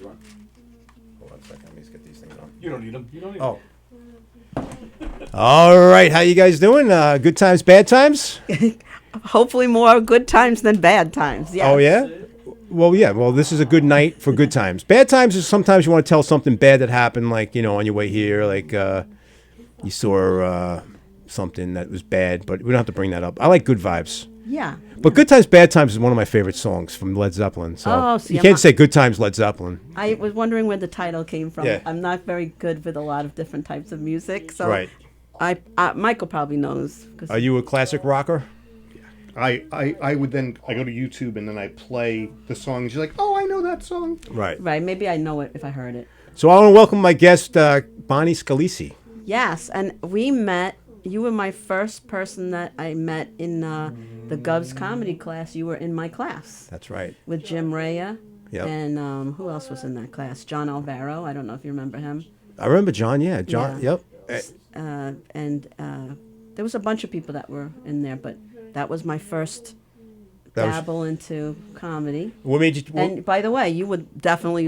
Hold on a second. Let me just get these things on. You don't need them. You don't need Oh. All right. How you guys doing? Good times, bad times? Hopefully more good times than bad times. Yes. Oh, yeah? Well, yeah. Well, this is a good night for good times. Bad times is sometimes you want to tell something bad that happened, like, on your way here, like you saw something that was bad, but we don't have to bring that up. I like good vibes. Yeah. But Good Times, Bad Times is one of my favorite songs from Led Zeppelin. So See, you can't say Good Times, Led Zeppelin. I was wondering where the title came from. Yeah. I'm not very good with a lot of different types of music, so Right. Michael probably knows. Are you a classic rocker? I would then I go to YouTube and then I play the songs. You're like, oh, I know that song. Right. Right, maybe I know it if I heard it. So I want to welcome my guest, Bonnie Scalisi. Yes, and we met. You were my first person that I met in the Govs comedy class. You were in my class. That's right. With Jim Raya. Yep. And who else was in that class? John Alvaro. I don't know if you remember him. I remember John, yeah. John, Yeah. yep. And there was a bunch of people that were in there, but that was my first That was- dabble into comedy. What made you... And by the way, you were definitely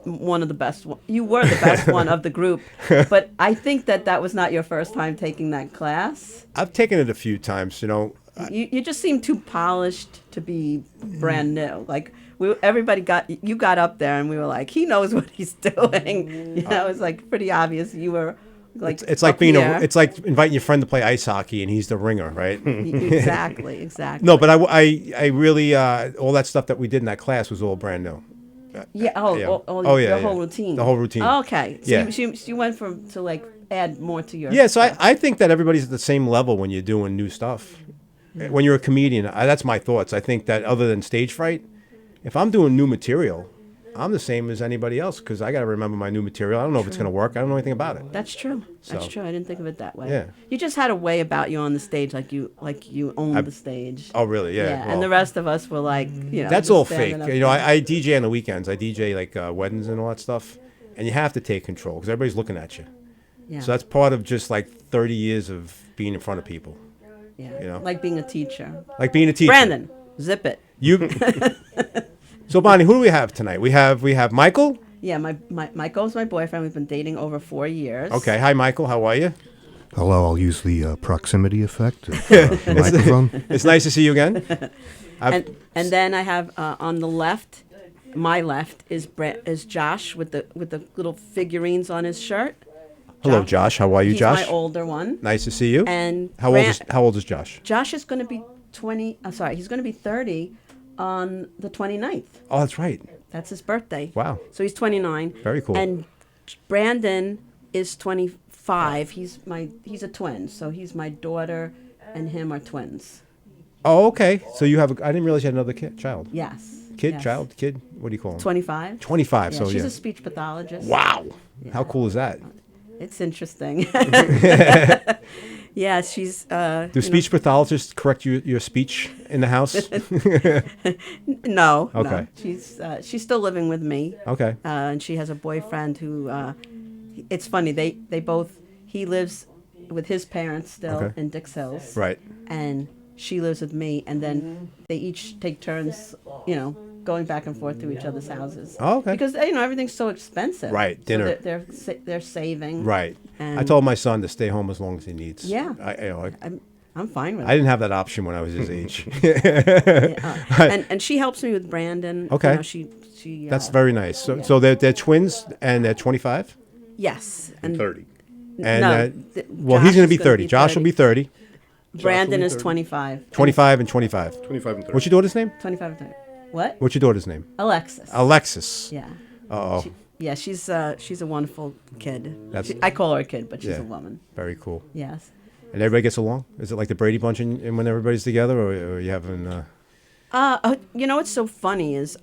one of the best. You were the best one of the group. But I think that was not your first time taking that class. I've taken it a few times, You just seemed too polished to be brand new. Like everybody you got up there, and we were like, he knows what he's doing. It's like pretty obvious. You were like, It's like it's like inviting your friend to play ice hockey and he's the ringer, right? Exactly. No, but I really all that stuff that we did in that class was all brand new. Yeah. Yeah. The whole routine. The whole routine. Okay. So Yeah. you went to like add more to your. Yeah, so stuff. I think that everybody's at the same level when you're doing new stuff. When you're a comedian, that's my thoughts. I think that other than stage fright, if I'm doing new material, I'm the same as anybody else because I got to remember my new material. I don't know if it's going to work. I don't know anything about it. That's true. That's So- true. I didn't think of it that way. Yeah. You just had a way about you on the stage, like you owned the stage. Oh, really? Yeah. Yeah. well, And the rest of us were like, that's just all standing fake. up there. I DJ on the weekends. I DJ like weddings and all that stuff. And you have to take control because everybody's looking at you. Yeah. So that's part of just like 30 years of being in front of people. Yeah. Like being a teacher. Like being a teacher. Brandon, zip it. You. So Bonnie, who do we have tonight? We have Michael. Yeah, Michael's my boyfriend. We've been dating over 4 years. Okay. Hi, Michael. How are you? Hello, I'll use the proximity effect of the microphone. It's nice to see you again. And then I have on the left, my left is Josh with the little figurines on his shirt. Hello, Josh. How are you, He's Josh? my older one. Nice to see you. And how old is Josh? Josh is going to be 20. He's going to be 30 on the 29th. Oh, that's right. That's his birthday. Wow. So he's 29. Very cool. And Brandon is 25. He's a twin. So he's my daughter, and him are twins. Oh, okay. So you have I didn't realize you had another child. Yes. Kid, yes. child, kid. What do you call him? 25. 25. Yeah, so she's yeah. a speech pathologist. Wow. Yeah. How cool is that? It's interesting. Yeah, she's. Do speech pathologists correct your speech in the house? No. Okay. No. She's still living with me. Okay. And she has a boyfriend who. It's funny. He lives with his parents still Okay. in Dix Hills. Right. And she lives with me, and then they each take turns, going back and forth to each other's houses. Oh, okay. Because everything's so expensive. Right, So dinner. they're saving. Right. And I told my son to stay home as long as he needs. Yeah. I I'm fine with I it. didn't have that option when I was his age. And she helps me with Brandon. Okay. She. That's very nice. So they're twins and they're 25. Yes. And 30. And No, well, Josh he's going to is be 30. Josh will be 30. Brandon is 30. 25. 25 and 25. 25 and 30. What's your daughter's name? 25 and 30. What? What's your daughter's name? Alexis. Alexis. Yeah. Uh-oh. Yeah, she's a wonderful kid. That's- I call her a kid, but she's Yeah. a woman. Very cool. Yes. And everybody gets along? Is it like the Brady Bunch when everybody's together, or are you having... What's so funny is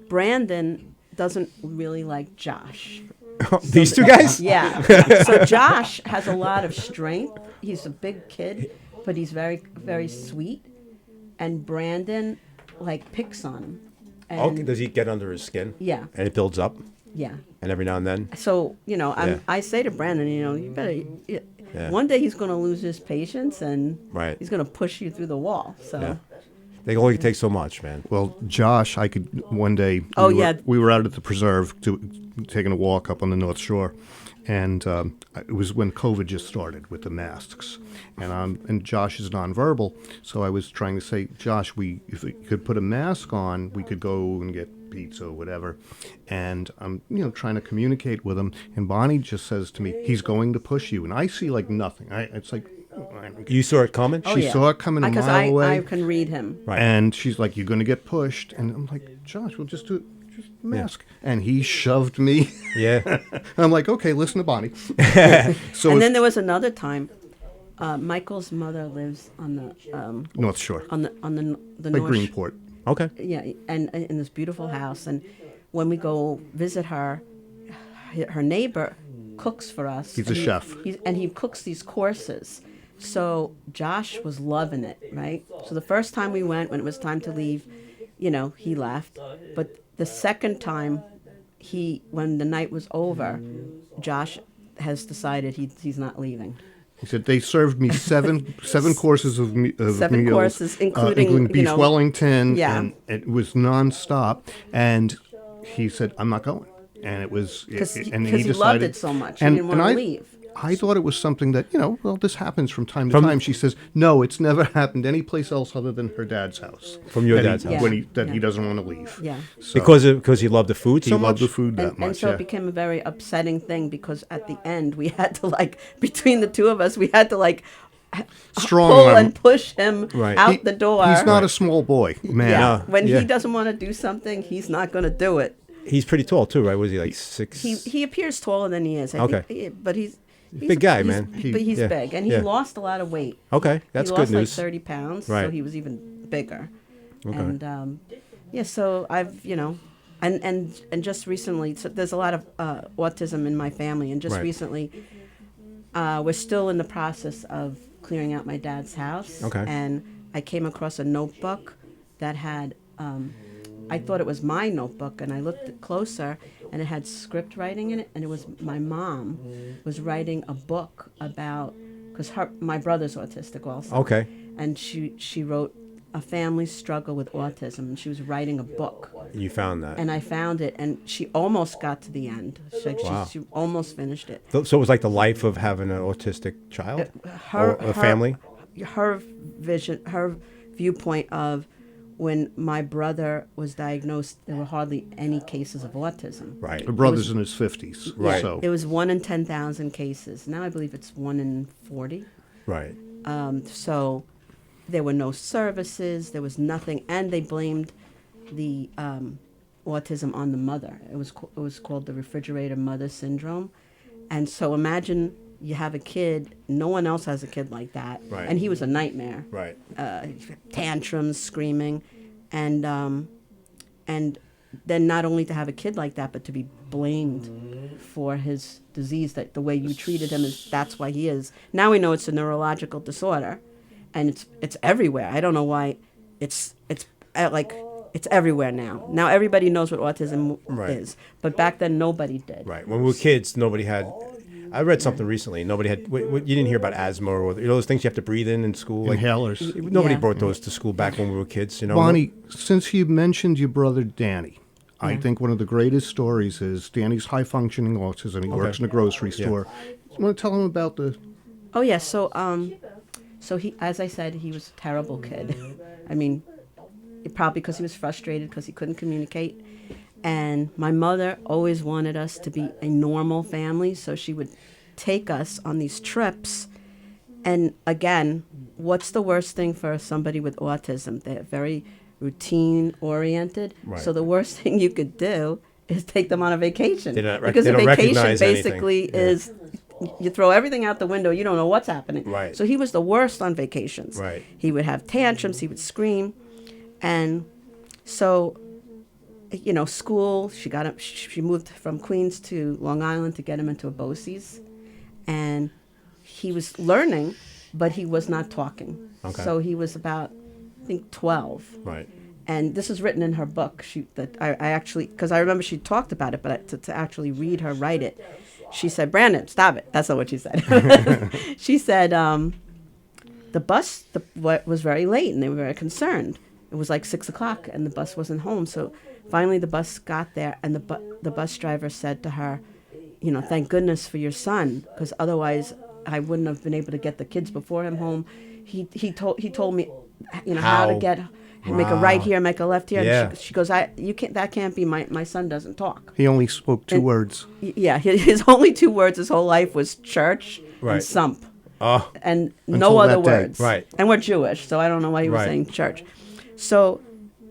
Brandon doesn't really like Josh. These two guys? Yeah. So Josh has a lot of strength. He's a big kid, but he's very, very sweet. And Brandon, picks on him. And Okay. Does he get under his skin? Yeah. And it builds up? Yeah. And every now and then? So, Yeah. I say to Brandon, you better... Yeah. One day he's going to lose his patience, and Right. he's going to push you through the wall. So... Yeah. They only take so much, man. Well, Josh, I could one day. Oh, we were, yeah. we were out at the preserve taking a walk up on the North Shore, and it was when COVID just started with the masks, and Josh is nonverbal, so I was trying to say, Josh, if we could put a mask on, we could go and get pizza or whatever, and I'm trying to communicate with him, and Bonnie just says to me, he's going to push you, and I see like nothing. It's like. You saw it coming? Oh, She yeah. saw it coming a Because mile away. I can read him. Right. And she's like, "You're going to get pushed." And I'm like, "Josh, we'll just do it. Just mask." And he shoved me. Yeah. I'm like, "Okay, listen to Bonnie." So And it's then there was another time. Michael's mother lives on the North Shore, the like North Greenport. Okay. Yeah, and in this beautiful house. And when we go visit her, her neighbor cooks for us. He's and a chef. He cooks these courses. So Josh was loving it, right? So the first time we went, when it was time to leave, he left. But the second time, when the night was over, Josh has decided he's not leaving. He said they served me seven courses of Seven meals, courses, including, beef Wellington, yeah. and it was nonstop. And he said, "I'm not going." And it was Because he decided, loved it so much. He didn't want to leave. I thought it was something that, this happens from time to time. She says, no, it's never happened any place else other than her dad's house. From your That dad's he- house. When he doesn't want to leave. Yeah. So, Because he loved the food he so loved much? the food that And much. so yeah. it became a very upsetting thing because at the end we had to between the two of us, we had to Strong pull arm. and push him Right. out the door. He's not a small boy, man. Yeah. No, When yeah. he doesn't want to do something, he's not going to do it. He's pretty tall, too, right? Was he like 6? He appears taller than he is. I Okay. think, but he's Big guy, man. But he's Yeah. big, and he Yeah. lost a lot of weight. Okay, that's he good lost news. like 30 pounds, so Right. he was even bigger. Okay. And so I've and just recently, so there's a lot of autism in my family, and just Right. recently, we're still in the process of clearing out my dad's house. Okay. And I came across a notebook that had. I thought it was my notebook, and I looked closer, and it had script writing in it, and it was my mom was writing a book about, because my brother's autistic also. Okay. And she wrote a family struggle with autism, and she was writing a book. You found that. And I found it, and she almost got to the end. Wow. She almost finished it. So it was like the life of having an autistic child? or a family? Her vision, her viewpoint of when my brother was diagnosed, there were hardly any cases of autism. Right. Her brother's in his 50s. Right. So It was 1 in 10,000 cases. Now I believe it's 1 in 40. Right. So there were no services, there was nothing, and they blamed the autism on the mother. It was called the refrigerator mother syndrome. And so imagine you have a kid, no one else has a kid like that, Right. and he was a nightmare. Right. Tantrums, screaming, and then not only to have a kid like that, but to be blamed for his disease, that the way you treated him that's why he is. Now we know it's a neurological disorder, and it's everywhere. I don't know why it's everywhere now. Now everybody knows what autism Right. is, but back then nobody did. Right. When we were kids, nobody had. I read something recently. Nobody had. You didn't hear about asthma or those things you have to breathe in school. Like, inhalers. nobody Yeah. brought those to school back when we were kids. Bonnie, since you mentioned your brother Danny, I Yeah. think one of the greatest stories is Danny's high-functioning autism. He works in a grocery store. You want to tell him about the... Oh yeah, so he, as I said, he was a terrible kid. I mean, probably because he was frustrated because he couldn't communicate. And my mother always wanted us to be a normal family, so she would take us on these trips. And again, what's the worst thing for somebody with autism? They're very routine oriented. Right. So the worst thing you could do is take them on a vacation. They don't because they a don't vacation recognize anything. basically Yeah. is you throw everything out the window, you don't know what's happening. Right. So he was the worst on vacations. Right. He would have tantrums, he would scream. And so, school, she moved from Queens to Long Island to get him into a BOCES. And he was learning, but he was not talking. Okay. So he was about, I think, 12. Right. And this is written in her book. I actually, because I remember she talked about it, but to actually read her write it, she said, "Brandon, stop it." That's not what she said. She said, the bus was very late, and they were very concerned. it was like 6 o'clock and the bus wasn't home. So finally the bus got there, and the bus driver said to her, you know, thank goodness for your son, because otherwise I wouldn't have been able to get the kids before him home. He told me, you know, how to get, make a right here, make a left here. Yeah. And she goes, that can't be, my son doesn't talk. He only spoke two words. Yeah, his only 2 words his whole life was church Right. and sump. Oh, And Until no other that day. words. Right. And we're Jewish, so I don't know why he was Right. saying church. So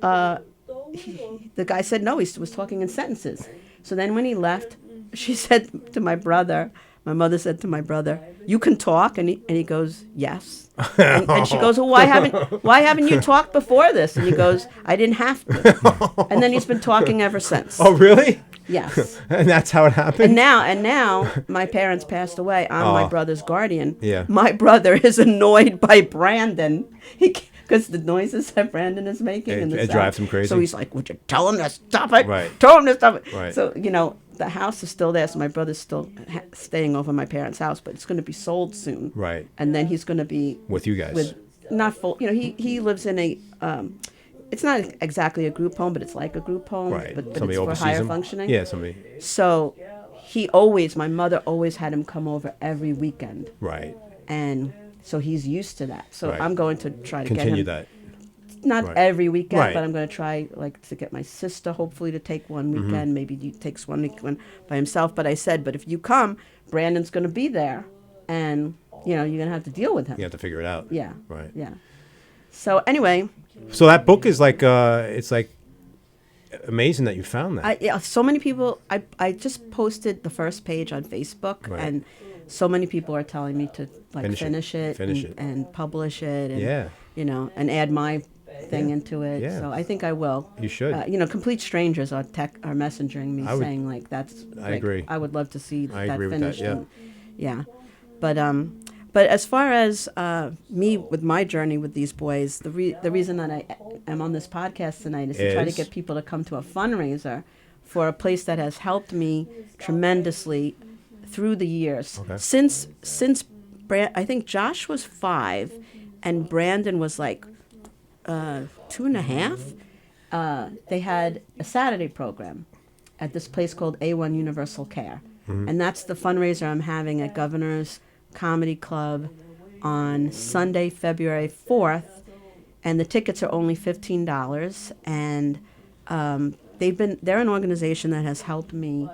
the guy said no, he was talking in sentences. So then when he left, she said to my brother, my mother said to my brother, you can talk? And he goes, yes. And she goes, well, why haven't you talked before this? And he goes, I didn't have to. And then he's been talking ever since. oh, really? Yes. And that's how it happened. And now my parents passed away. I'm my brother's guardian. Yeah. My brother is annoyed by Brandon. Because the noises that Brandon is making in the It sound. drives him crazy. So he's like, would you tell him to stop it? Right. Tell him to stop it. Right. So, you know, the house is still there. So my brother's still staying over my parents' house, but it's going to be sold soon. Right. And then he's going to be With you guys. with not full, you know, he lives in a, it's not exactly a group home, but it's like a group home. Right. But Somebody it's for oversees higher him. functioning. Yeah, somebody. So my mother always had him come over every weekend. Right. And so he's used to that. So Right. I'm going to try to Continue get him. that. Not Right. every weekend, Right. but I'm going to try to get my sister hopefully to take one Mm-hmm. weekend. Maybe he takes one weekend by himself. But I said, but if you come, Brandon's going to be there. And, you know, you're going to have to deal with him. You have to figure it out. Yeah. Right. Yeah. So anyway, So that book is like, it's like amazing that you found that. so many people, I just posted the first page on Facebook, Right. and so many people are telling me to like Finish it. Finish it. and publish it, and Yeah. you know, and add my thing into it. Yeah. So I think I will. You should. You know, complete strangers are messaging me I would- saying like that's. I like, agree. I would love to see I that agree with that, finished. yeah. And, yeah, but as far as me with my journey with these boys, the reason that I am on this podcast tonight is to try to Is? get people to come to a fundraiser for a place that has helped me tremendously through the years. Okay. Since I think Josh was 5 and Brandon was like 2.5. They had a Saturday program at this place called A1 Universal Care. And that's the fundraiser I'm having at Governor's Comedy Club on Sunday, February 4th. And the tickets are only $15. And they're an organization that has helped me.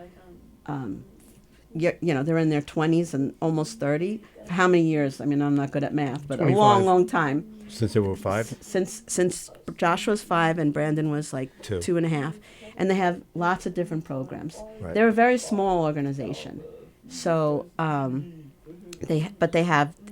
You know, they're in their 20s and almost 30. For how many years? I mean, I'm not good at math, but 25. a long, long time. Since they were 5? Since Josh was 5 and Brandon was like 2. 2.5. And they have lots of different programs. Right. They're a very small organization. So they have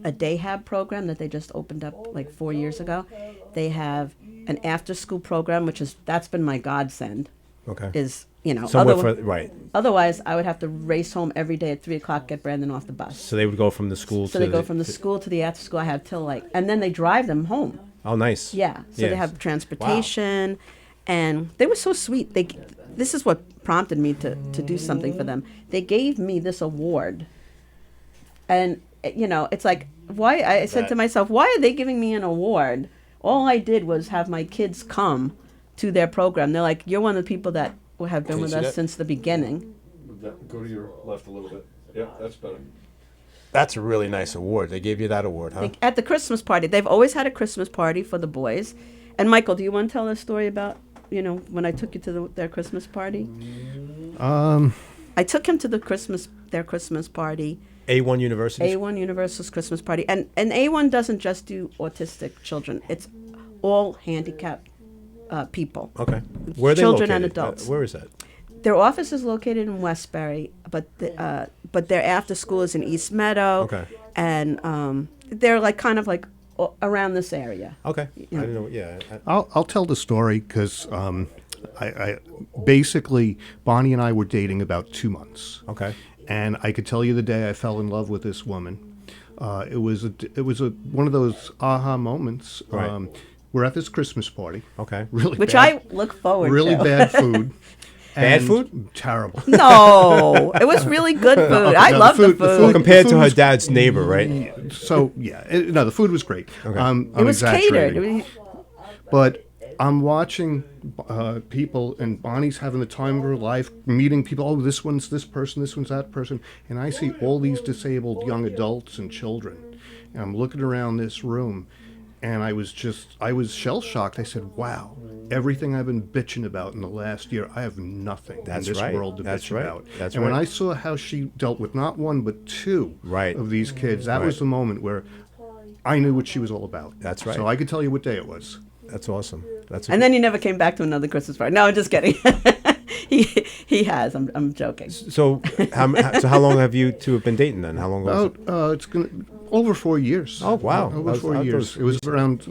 a day hab program that they just opened up like 4 years ago. They have an after school program, that's been my godsend. Okay. Is, you know, Right. otherwise I would have to race home every day at 3 o'clock, get Brandon off the bus. So they would go from the school So to they go from the school to the after school I have till like, and then they drive them home. Oh, nice. Yeah. So Yes. they have transportation, and they were so sweet. This is what prompted me to do something for them. They gave me this award, and you know, it's like, why? I said to myself, why are they giving me an award? All I did was have my kids come to their program. They're like, you're one of the people that have been Can you with see us that? since the beginning. Go to your left a little bit. Yep, that's better. That's a really nice award. They gave you that award, huh? At the Christmas party, they've always had a Christmas party for the boys. And Michael, do you want to tell a story about, you know, when I took you to their Christmas party? I took him to their Christmas party. A1 University. A1 Universal's Christmas party. And A1 doesn't just do autistic children. It's all handicapped people. Okay. Where are they Children located? and adults. Where is that? Their office is located in Westbury, but their after school is in East Meadow. Okay. And they're like kind of like around this area. Okay. I didn't know. Yeah. I'll tell the story because I basically Bonnie and I were dating about 2 months. Okay. And I could tell you the day I fell in love with this woman. It was one of those aha moments. Right. We're at this Christmas party. Okay. Really Which bad, I look forward really to. bad food. Bad and food? Terrible. No, it was really good food. I No, love the the food- the food. Well, compared The to food her was- dad's neighbor, right? So yeah, no, the food was great. Okay. I'm It was catered. exaggerating. But I'm watching people, and Bonnie's having the time of her life, meeting people. Oh, this one's this person, this one's that person. And I see all these disabled young adults and children. And I'm looking around this room, and I was shell-shocked. I said, wow, everything I've been bitching about in the last year, I have nothing That's in this right. world to That's bitch right. about. That's and when right. I saw how she dealt with not one but two Right. of these kids, that was Right. the moment where I knew what she was all about. That's right. So I could tell you what day it was. That's awesome. That's And then he never came back to another Christmas party. No, I'm just kidding. he has. I'm joking. so how long have you two been dating then? How long was it? It's gonna over 4 years. Oh, wow. Over That 4 was years. It was around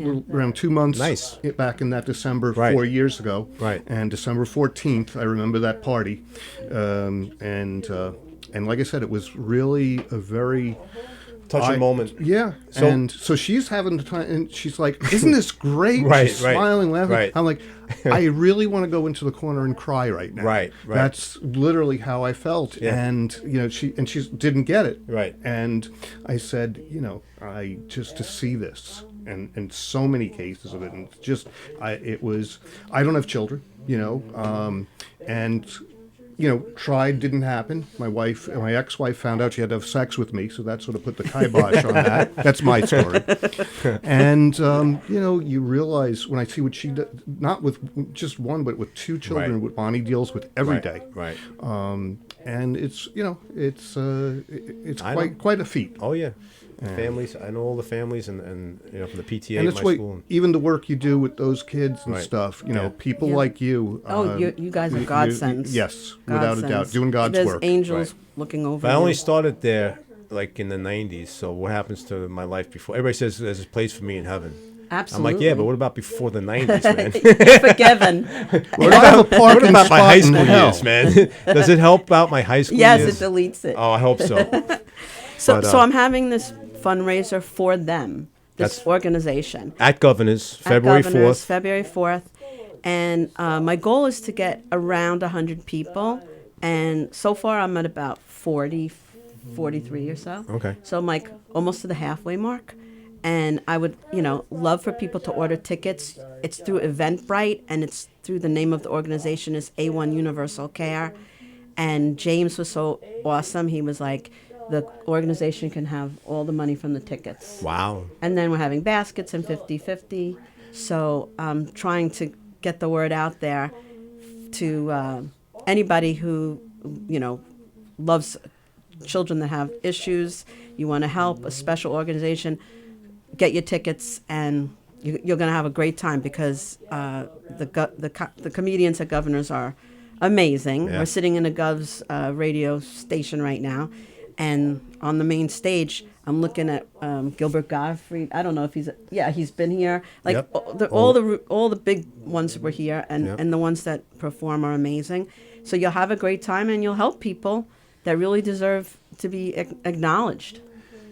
2 months. Nice. Back in that December Right. 4 years ago. Right. And December 14th, I remember that party, and like I said, it was really a very Touching moment. Yeah. So- and so she's having the time, and she's like, "Isn't this great?" Right, She's right, smiling, laughing. right. I'm like, I really want to go into the corner and cry right now. Right, right. That's literally how I felt. Yeah. And she didn't get it. Right. And I said, I just to see this, and so many cases of it, and just I don't have children, and tried, didn't happen. My ex-wife found out she had to have sex with me, so that sort of put the kibosh on that. That's my story. And, you realize when I see what she did, not with just one, but with two children, Right. what Bonnie deals with every day. Right. And it's I know. quite a feat. Oh yeah. Families. I know all the families and from the PTA And at it's my what, school. even the work you do with those kids and Right. stuff, Yeah. people Yeah. like you. Oh, you guys are godsends. Yes, without a doubt. Godsends. Doing God's There's work. angels Right. looking over But I only you. started there like in the 90s. So what happens to my life before? Everybody says there's a place for me in heaven. Absolutely. I'm like, yeah, but what about before the 90s, man? You're forgiven. Well, I have a What parking about my spot high in school hell. years, man? Does it help out my high school Yes, years? it deletes it. Oh, I hope so. So, but, so I'm having this fundraiser for them, this That's- organization. At Governor's, At February Governor's, 4th. February 4th. And my goal is to get around 100 people. And so far, I'm at about 43 or so. Okay. So I'm like almost to the halfway mark. And I would, love for people to order tickets. It's through Eventbrite, and it's through the name of the organization is A1 Universal Care. And James was so awesome. He was like, the organization can have all the money from the tickets. Wow. And then we're having baskets and 50-50. So I'm trying to get the word out there to anybody who, loves children that have issues. You want to help a special organization, get your tickets, and you're going to have a great time because the comedians at Governor's are amazing. Yeah. We're sitting in a Gov's radio station right now. And on the main stage, I'm looking at Gilbert Gottfried. I don't know if he's been here. Like Yep. all the big ones were here, and, Yep. and the ones that perform are amazing. So you'll have a great time, and you'll help people that really deserve to be acknowledged.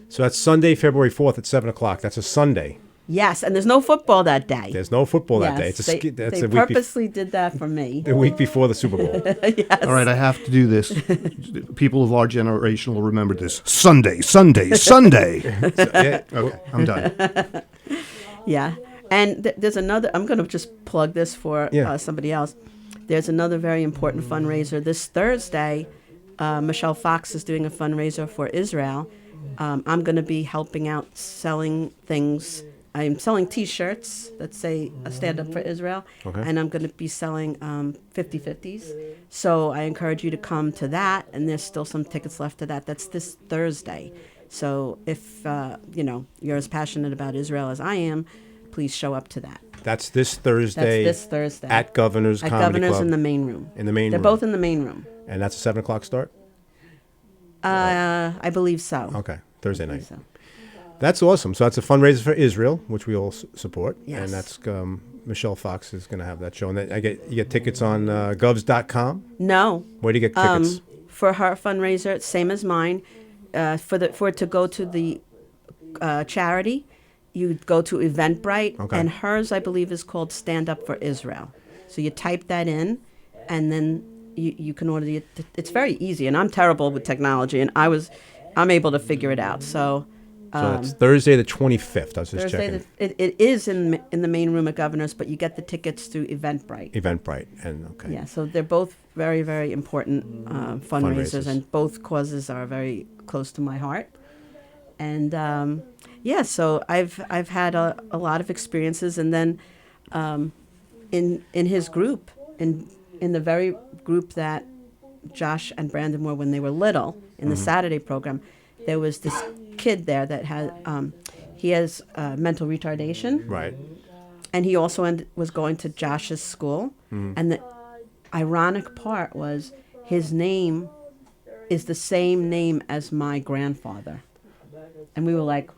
So that's Sunday, February 4th at 7 o'clock. That's a Sunday. Yes, and there's no football that day. There's no football that Yes, day. It's they that's they a week, purposely did that for me. the week before the Super Bowl. All right, I have to do this. People of our generation will remember this. Sunday, Sunday, Sunday. Yeah. Okay, I'm done. Yeah, and there's another. I'm going to just plug this for Yeah. somebody else. There's another very important fundraiser this Thursday. Michelle Fox is doing a fundraiser for Israel. I'm going to be helping out selling things. I'm selling T-shirts that say "Stand Up for Israel," Okay. and I'm going to be selling 50/50s. So I encourage you to come to that, and there's still some tickets left to that. That's this Thursday. So if you're as passionate about Israel as I am, please show up to that. That's this Thursday. That's this Thursday at Governor's at Comedy Governor's Club. in the main room. In the main They're room. both in the main room. And that's a 7 o'clock start? I believe so. Okay, Thursday I believe night. so. That's awesome. So that's a fundraiser for Israel, which we all support. Yes. And that's Michelle Fox is going to have that show. And you get tickets on govs.com. No. Where do you get tickets? For her fundraiser, same as mine. For it to go to the charity, you go to Eventbrite, Okay. and hers, I believe, is called Stand Up for Israel. So you type that in, and then you can order it's very easy. And I'm terrible with technology, and I'm able to figure it out. So So it's Thursday the 25th. I was just Thursday, checking. it is in the main room at Governor's, but you get the tickets through Eventbrite. Eventbrite. And okay. Yeah, so they're both very, very important fundraisers, Fundraisers. and both causes are very close to my heart. And so I've had a lot of experiences, and then in his group, in the very group that Josh and Brandon were when they were little in the Saturday program, there was this kid there that had he has mental retardation, Right. and he also was going to Josh's school. And the ironic part was his name is the same name as my grandfather, and we were like,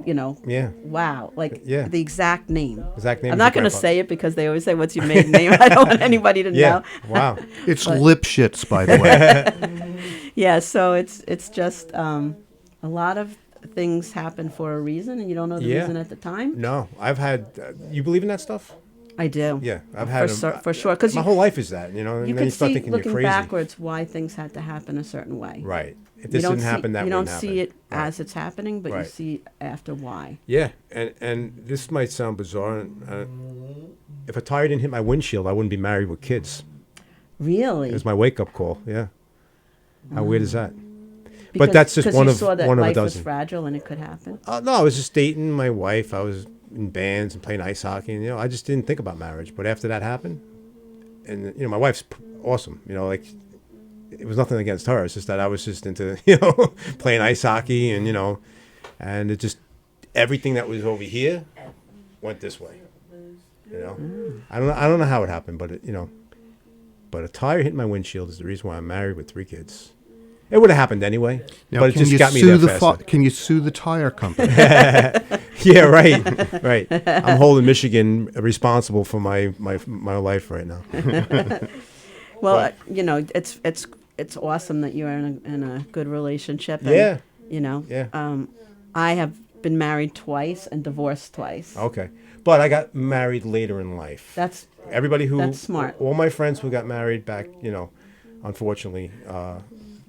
Yeah. wow, like Yeah. the exact name. Exact name. I'm of not your going to grandfather. say it because they always say, "What's your maiden name?" I don't want anybody to Yeah. know. Wow. It's Lipschitz, by the way. Yeah, so it's just a lot of things happen for a reason, and you don't know the Yeah. reason at the time. No, I've had. You believe in that stuff? I do. Yeah, I've had. for sure, because my whole life is that, and you then can you start see thinking you're looking crazy. backwards why things had to happen a certain way. Right. If You this don't didn't happen, see, that you don't wouldn't see happen. it Right. as it's happening, but you Right. see after why. Yeah, and this might sound bizarre. If a tire didn't hit my windshield, I wouldn't be married with kids. Really? It was my wake up call. Yeah. How weird is that? Because, that's just 'cause one you of- saw that one of a life was dozen. fragile and it could happen. No, I was just dating my wife. I was in bands and playing ice hockey, and I just didn't think about marriage. But after that happened, and my wife's awesome. Like it was nothing against her. It's just that I was just into playing ice hockey, and and it just everything that was over here went this way. I don't know how it happened, but but a tire hitting my windshield is the reason why I'm married with 3 kids. It would have happened anyway, Now, but it can just you got me sue there faster. Can you sue the tire company? Yeah, right. I'm holding Michigan responsible for my life right now. Well, it's awesome that you're in a good relationship. And, Yeah. Yeah. I have been married twice and divorced twice. Okay, but I got married later in life. That's Everybody who that's smart. All my friends who got married back, unfortunately,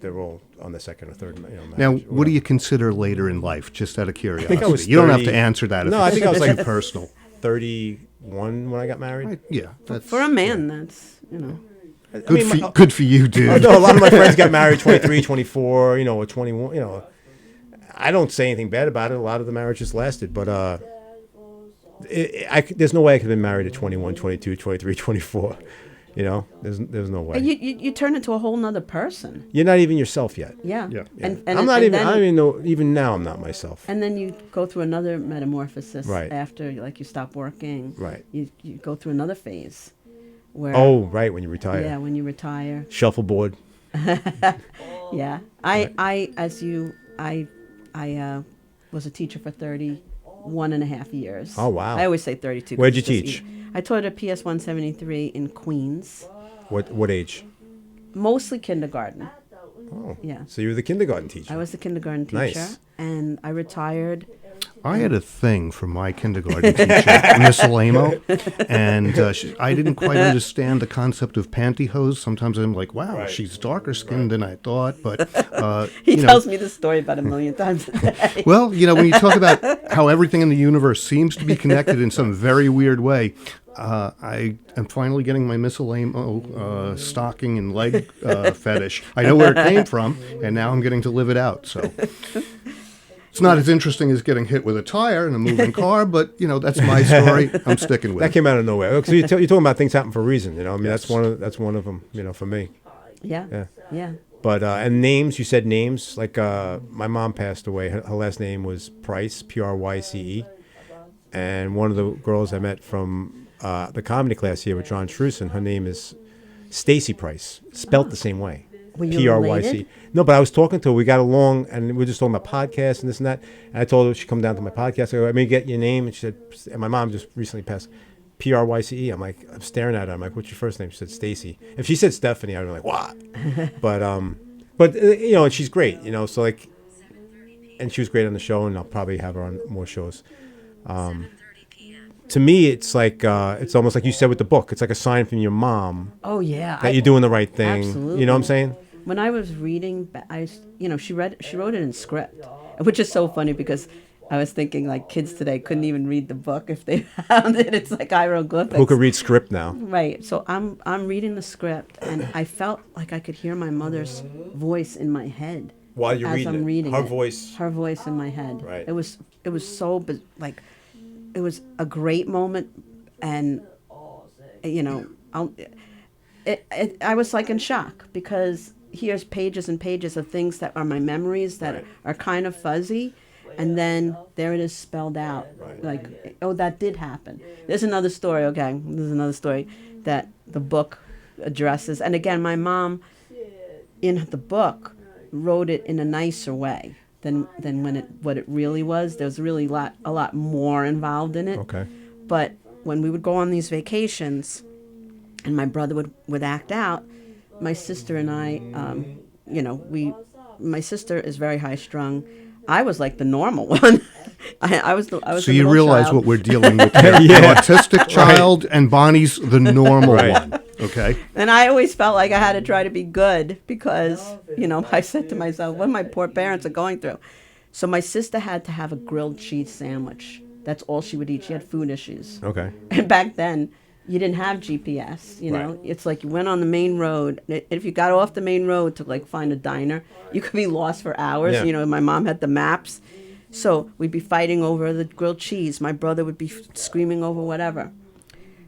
they're all on the second or third. Marriage. Now, what do you consider later in life, just out of curiosity? think I was You don't have 30 to answer that if No, I it's think I was too like personal. 31 when I got married. Right, yeah, that's For a man, that's good for you, dude. No, a lot of my friends got married 23, 24, or 21. I don't say anything bad about it. A lot of the marriages lasted, but there's no way I could have been married at 21, 22, 23, 24. There's no way. you turn into a whole nother person. You're not even yourself yet. Yeah. Yeah. And I'm not and even. then- I don't even know. Even now, I'm not myself. And then you go through another metamorphosis Right. after, like, you stop working. Right. You go through another phase where. Oh, right. When you retire. Yeah, when you retire. Shuffleboard. Yeah. I was a teacher for 31 and a half years. Oh, wow. I always say 32. 'cause Where'd you it's just teach? easy. I taught at PS 173 in Queens, What age? mostly kindergarten. Oh. Yeah. So you were the kindergarten teacher. I was the kindergarten teacher, Nice. and I retired. I had a thing for my kindergarten teacher, Miss Alamo, and I didn't quite understand the concept of pantyhose. Sometimes I'm like, wow, Right. she's darker skinned than I thought, but He tells me this story about a million times a day. Well, when you talk about how everything in the universe seems to be connected in some very weird way, I am finally getting my Miss Alamo stocking and leg fetish. I know where it came from, and now I'm getting to live it out. So it's not as interesting as getting hit with a tire in a moving car, but that's my story. I'm sticking with that it. came out of nowhere. So you're talking about things happen for a reason. I mean, that's one of them. For me. Yeah. Yeah. But and names, you said names. Like my mom passed away. Her last name was Price, Pryce, and one of the girls I met from the comedy class here with John Truson, her name is Stacy Price, spelt the same way. Were you Pryce. related? No, but I was talking to her. We got along, and we were just talking about podcasts and this and that. And I told her she'd come down to my podcast. I go, "Let me get your name." And she said, and my mom just recently passed. Pryce. I'm like, I'm staring at her. I'm like, "What's your first name?" She said, "Stacy." If she said Stephanie, I'd be like, "What?" but and she's great. So like, and she was great on the show, and I'll probably have her on more shows. To me, it's like it's almost like you said with the book. It's like a sign from your mom Oh yeah. that you're doing the right thing. Absolutely. You know what I'm saying? When I was reading, she wrote it in script, which is so funny because I was thinking like kids today couldn't even read the book if they found it. It's like hieroglyphics. Who could read script now? Right. So I'm reading the script, and I felt like I could hear my mother's voice in my head While you're as reading I'm it. reading Her it. voice. Her voice in my head. Right. It was so like, it was a great moment, and I was like in shock because here's pages and pages of things that are my memories that Right. are kind of fuzzy. And then there it is spelled out. Right. Like, oh, that did happen. There's another story, okay? There's another story that the book addresses. And again, my mom, in the book, wrote it in a nicer way than what it really was. There was really a lot more involved in it. Okay. But when we would go on these vacations and my brother would act out, my sister and I, my sister is very high strung. I was like the normal one. I was So the you middle realize child. what we're dealing with here. Yeah. An autistic child, and Bonnie's the normal Right. one. Okay? And I always felt like I had to try to be good because, I said to myself, what my poor parents are going through. So my sister had to have a grilled cheese sandwich. That's all she would eat. She had food issues. Okay. And back then, you didn't have GPS, Right. It's like you went on the main road. If you got off the main road to like find a diner, you could be lost for hours. Yeah. My mom had the maps. So we'd be fighting over the grilled cheese. My brother would be screaming over whatever.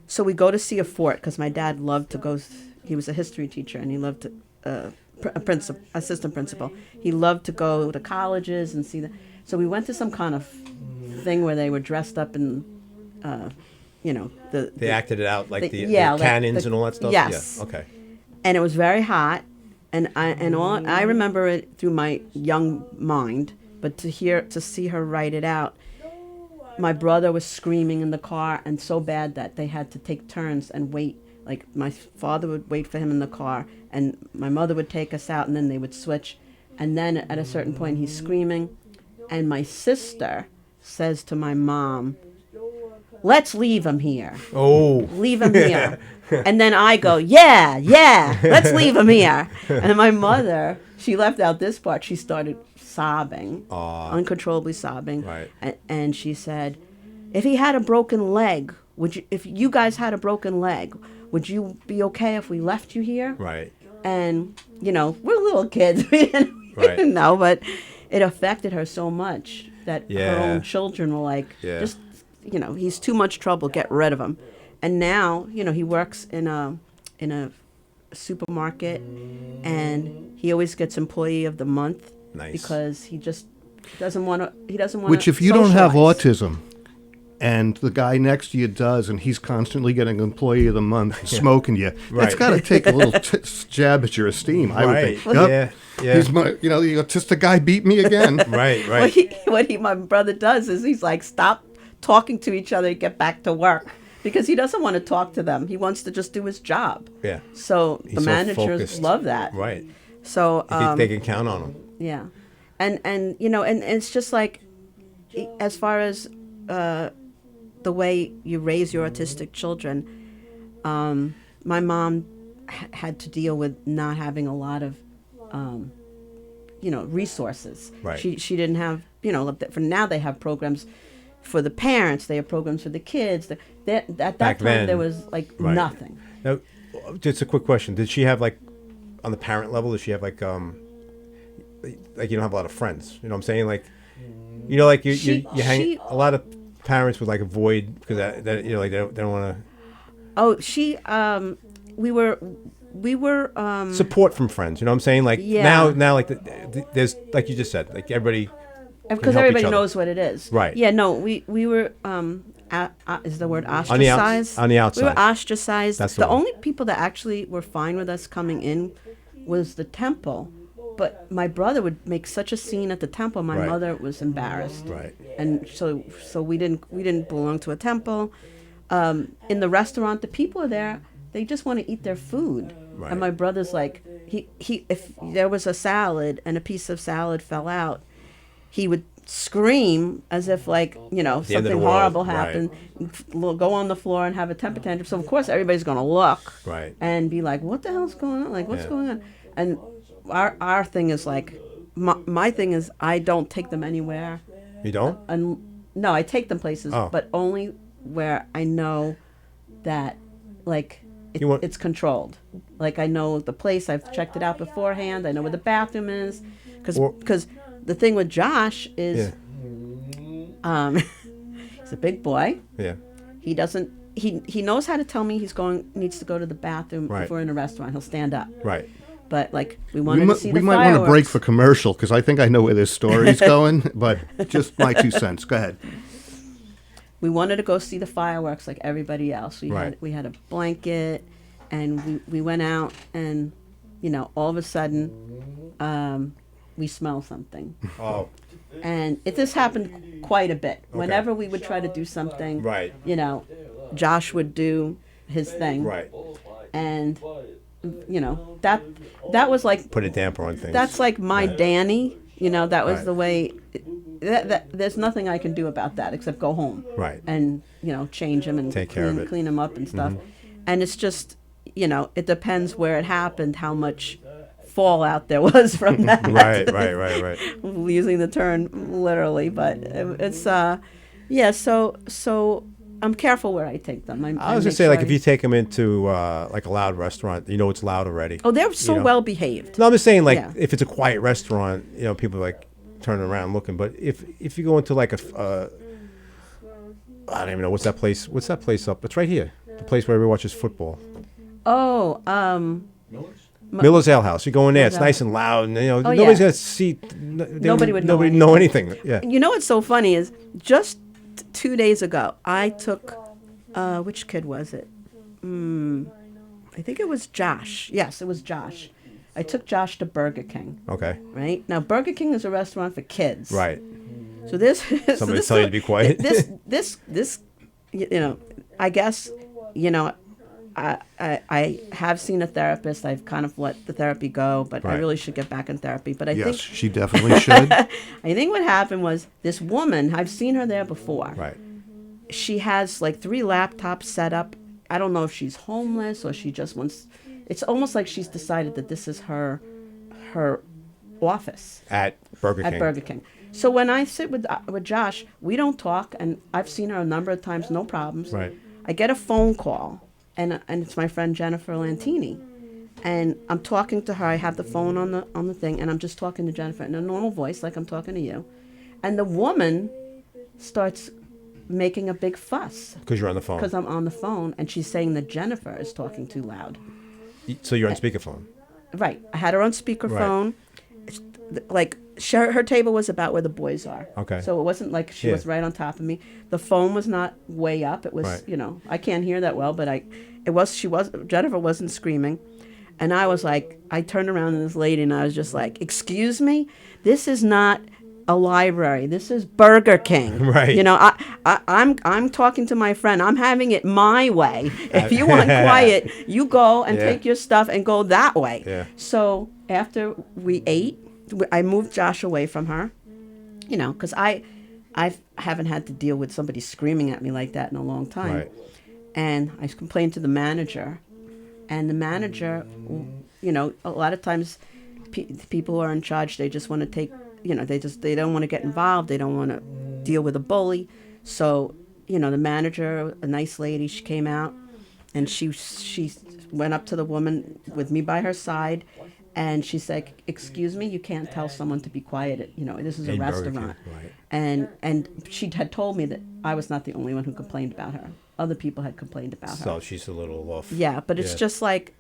So we go to see a fort because my dad loved to go. He was a history teacher and he loved to, assistant principal. He loved to go to colleges and see So we went to some kind of thing where they were dressed up in, They acted it out like the- the yeah, like cannons the- and all that stuff? yes. Yeah. Okay. and it was very hot, and I remember it through my young mind, but to see her write it out, my brother was screaming in the car, and so bad that they had to take turns and wait. Like my father would wait for him in the car, and my mother would take us out, and then they would switch, and then at a certain point he's screaming, and my sister says to my mom, "Let's leave him here. Oh. Leave him here." And then I go, yeah, let's leave him here. And my mother, she left out this part. She started sobbing, uncontrollably sobbing. Right. And she said, if he had a broken leg, if you guys had a broken leg, would you be okay if we left you here? Right. And, we're little kids. we Right. didn't know, but it affected her so much that her Yeah. own children were like, Yeah. just, he's too much trouble, get rid of him. And now, he works in a supermarket, and he always gets Employee of the Month. Nice. Because he just doesn't want to. He doesn't want. Which, if you don't have socialize. autism, and the guy next to you does, and he's constantly getting Employee of the Month, smoking you, Right. it's got to take a little jab at your esteem, I would Right. think. Yep, Yeah. He's my, the autistic guy beat me again. Right. Right. My brother does is he's like, stop talking to each other, get back to work, because he doesn't want to talk to them. He wants to just do his job. Yeah. So He's the so managers focused. love that. Right. So They can count on him. yeah, and it's just like, as far as the way you raise your autistic children, my mom had to deal with not having a lot of resources. Right. She didn't have, for now they have programs for the parents, they have programs for the kids. At that Back time then, there was like right. nothing. Now, just a quick question: did she have like, on the parent level? Did she have like you don't have a lot of friends? You know what I'm saying? Like, like you hang a lot of parents would like avoid because that they don't want to. Oh, we were Support from friends. You know what I'm saying? Like Yeah. now like there's like you just said, like everybody. because help each everybody other. knows what it is. Right. Yeah. No, we were is the word On ostracized? the outside. We were ostracized. That's the the one. only people that actually were fine with us coming in was the temple. But my brother would make such a scene at the temple. My Right. mother was embarrassed. Right. And so we didn't belong to a temple. In the restaurant, the people are there. They just want to eat their food. Right. And my brother's like, if there was a salad and a piece of salad fell out, he would scream as if like, end of the something world. horrible Right. happened, go on the floor and have a temper tantrum. So of course everybody's going to look Right. and be like, what the hell's going on? Like, what's Yeah. going on? And our thing is like, my thing is I don't take them anywhere. You don't? No, I take them places, Oh. but only where I know that, like, You want- it's controlled. Like, I know the place. I've checked it out beforehand. I know where the bathroom is. Or- Because the thing with Josh is, Yeah. he's a big boy. Yeah. He doesn't. He knows how to tell me needs to go to the bathroom Right. if we're in a restaurant. He'll stand up. Right. But like we wanted to see We the might fireworks. want to break for commercial because I think I know where this story's going, but just my 2 cents. Go ahead. We wanted to go see the fireworks like everybody else. Right. We had a blanket, and we went out, and all of a sudden, we smell something, Oh. and this happened quite a bit. Whenever we would try to do something, Right. Josh would do his thing, Right. and that was like Put a damper on things. that's like my Right. Danny. That was Right. the way. There's nothing I can do about that except go home. Right. And change him and Take care of it. clean him up and stuff. And it's just it depends where it happened, how much fallout there was from that. Right. Using the term literally, but it's So I'm careful where I take them. I was make gonna say, sure like, if you take them into like a loud restaurant, it's loud already. Oh, they're so you know. well behaved. No, I'm just saying, like, Yeah. if it's a quiet restaurant, people like turning around looking. But if you go into like I don't even know what's that place. What's that place up? It's right here. The place where everybody watches football. Oh, Miller's Ale House. You go in there. It's Miller's nice and loud, and Oh, nobody's yeah. gonna see. Nobody would know Nobody know anything. Yeah. What's so funny is just 2 days ago, I took, which kid was it? I think it was Josh. Yes, it was Josh. I took Josh to Burger King. Okay. Right? Now, Burger King is a restaurant for kids. Right. So this... Somebody tell you to be quiet. This, I guess, I have seen a therapist. I've kind of let the therapy go, but I Right. really should get back in therapy. But I Yes, think... she definitely should. I think what happened was this woman, I've seen her there before. Right. She has like 3 laptops set up. I don't know if she's homeless or she just wants. It's almost like she's decided that this is her office At Burger King. at Burger King. So when I sit with Josh, we don't talk, and I've seen her a number of times, no problems. Right. I get a phone call, and it's my friend Jennifer Lantini, and I'm talking to her. I have the phone on the thing, and I'm just talking to Jennifer in a normal voice, like I'm talking to you, and the woman starts making a big fuss Because you're on the phone. because I'm on the phone, and she's saying that Jennifer is talking too loud. So you're on speakerphone. Right. I had her on speakerphone. Like her table was about where the boys are. Okay. So it wasn't like she Yeah. was right on top of me. The phone was not way up. It was, Right. I can't hear that well, but Jennifer wasn't screaming. And I was like, I turned around to this lady and I was just like, excuse me, this is not a library. This is Burger King. Right. I'm talking to my friend. I'm having it my way. If you want quiet, you go and Yeah. take your stuff and go that way. Yeah. So after we ate, I moved Josh away from her, because I haven't had to deal with somebody screaming at me like that in a long time. Right. And I complained to the manager, and the manager, a lot of times people who are in charge, they just want to take, they don't want to get involved. They don't want to deal with a bully. So, the manager, a nice lady, she came out and she went up to the woman with me by her side. And she said, excuse me, you can't tell someone to be quiet. This is a In Burger restaurant. King, right. And she had told me that I was not the only one who complained about her. Other people had complained about her. So she's a little off. Yeah, but it's just like,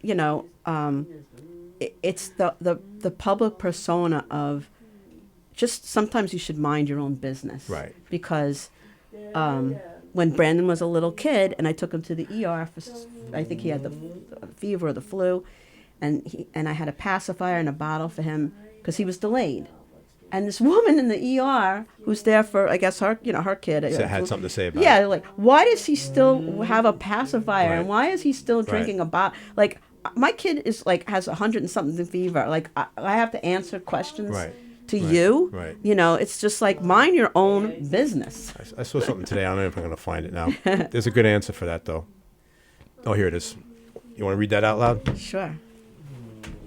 it's the public persona of just sometimes you should mind your own business. Right. Because when Brandon was a little kid and I took him to the ER, I think he had the fever or the flu, and I had a pacifier and a bottle for him because he was delayed. And this woman in the ER who's there for, I guess, her kid. So had something to say about Yeah, it. like, why does he still have a pacifier? Right. And why is he still drinking a bottle? Like, my kid is like, has 100 and something fever. Like, I have to answer questions Right. to Right. you. Right. It's just like, mind your own business. I saw something today. I don't know if I'm going to find it now. There's a good answer for that, though. Oh, here it is. You want to read that out loud? Sure.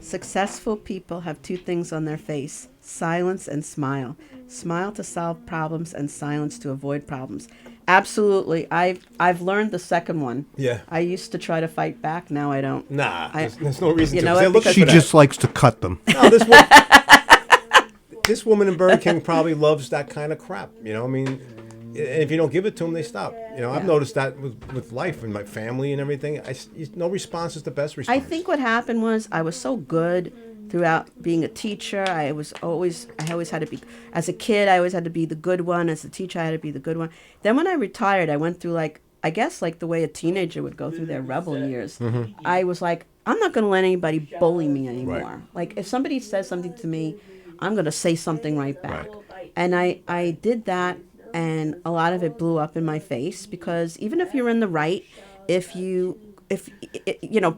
Successful people have two things on their face: silence and smile. Smile to solve problems and silence to avoid problems. Absolutely. I've learned the second one. Yeah. I used to try to fight back. Now I don't. Nah, I- there's no reason you to. know 'cause what? they're looking Because She for that. just likes to cut them. No, this woman in Burger King probably loves that kind of crap. You know, I mean, and if you don't give it to them, they stop. You know, I've Yeah. noticed that with life and my family and everything. No response is the best response. I think what happened was I was so good throughout being a teacher. I always had to be, as a kid, I always had to be the good one. As a teacher, I had to be the good one. Then when I retired, I went through I guess the way a teenager would go through their rebel years. Mm-hmm. I was like, I'm not going to let anybody bully me anymore. Right. Like if somebody says something to me, I'm going to say something right back. Right. And I did that, and a lot of it blew up in my face because even if you're in the right, if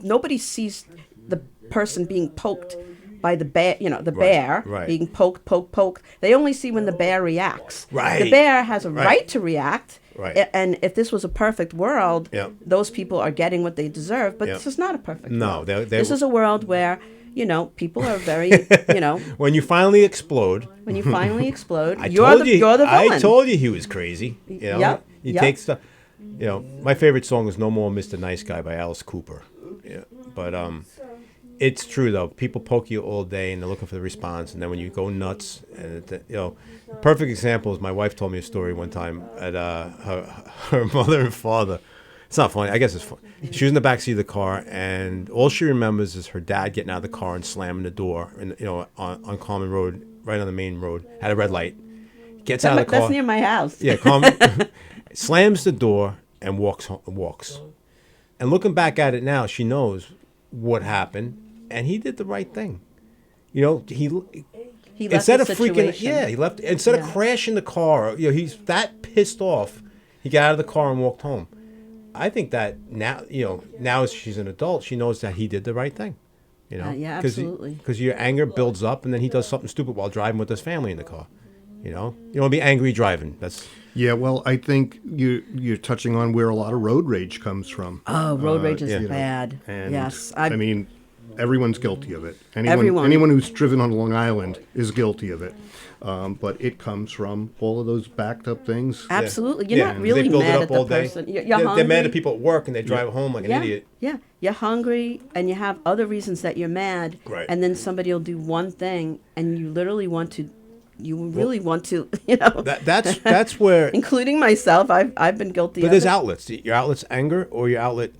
nobody sees the person being poked by the bear, bear right. being poked. They only see when the bear reacts. Right. The bear has a Right. right to react. Right. And if this was a perfect world, Yep. those people are getting what they deserve. But Yep. this is not a perfect No, world. they- This is a world where, people are very, when you finally explode, when you finally explode, I you're told the you, villain. I told you he was crazy. You know, Yep, you yep. take stuff. You know, my favorite song is "No More Mr. Nice Guy" by Alice Cooper. Yeah, but it's true though. People poke you all day and they're looking for the response, and then when you go nuts, and the perfect example is my wife told me a story one time at her mother and father. It's not funny. I guess it's funny. She was in the backseat of the car, and all she remembers is her dad getting out of the car and slamming the door, on Common Road, right on the main road, at a red light. Gets out of the car. That's near my house. Yeah, slams the door and walks. And looking back at it now, she knows what happened, and he did the right thing. You know, He left instead the of freaking, situation. he left instead of crashing the car. He's that pissed off. He got out of the car and walked home. I think that now, now as she's an adult, she knows that he did the right thing. Yeah, absolutely. Because your anger builds up, and then he does something stupid while driving with his family in the car. You don't want to be angry driving. That's Yeah, well, I think you're touching on where a lot of road rage comes from. Oh, road rage is yeah. bad. And Yes. I mean, everyone's guilty of it. Everyone. Anyone who's driven on Long Island is guilty of it. But it comes from all of those backed up things. Absolutely. You're Yeah, not really they build it mad up at the all day. person. You're They're hungry. mad at people at work, and they drive home like an idiot. Yeah. You're hungry and you have other reasons that you're mad. Right. And then somebody will do one thing and you literally want to, That's where. including myself, I've been guilty But of there's it. outlets. Your outlet's anger, or your outlet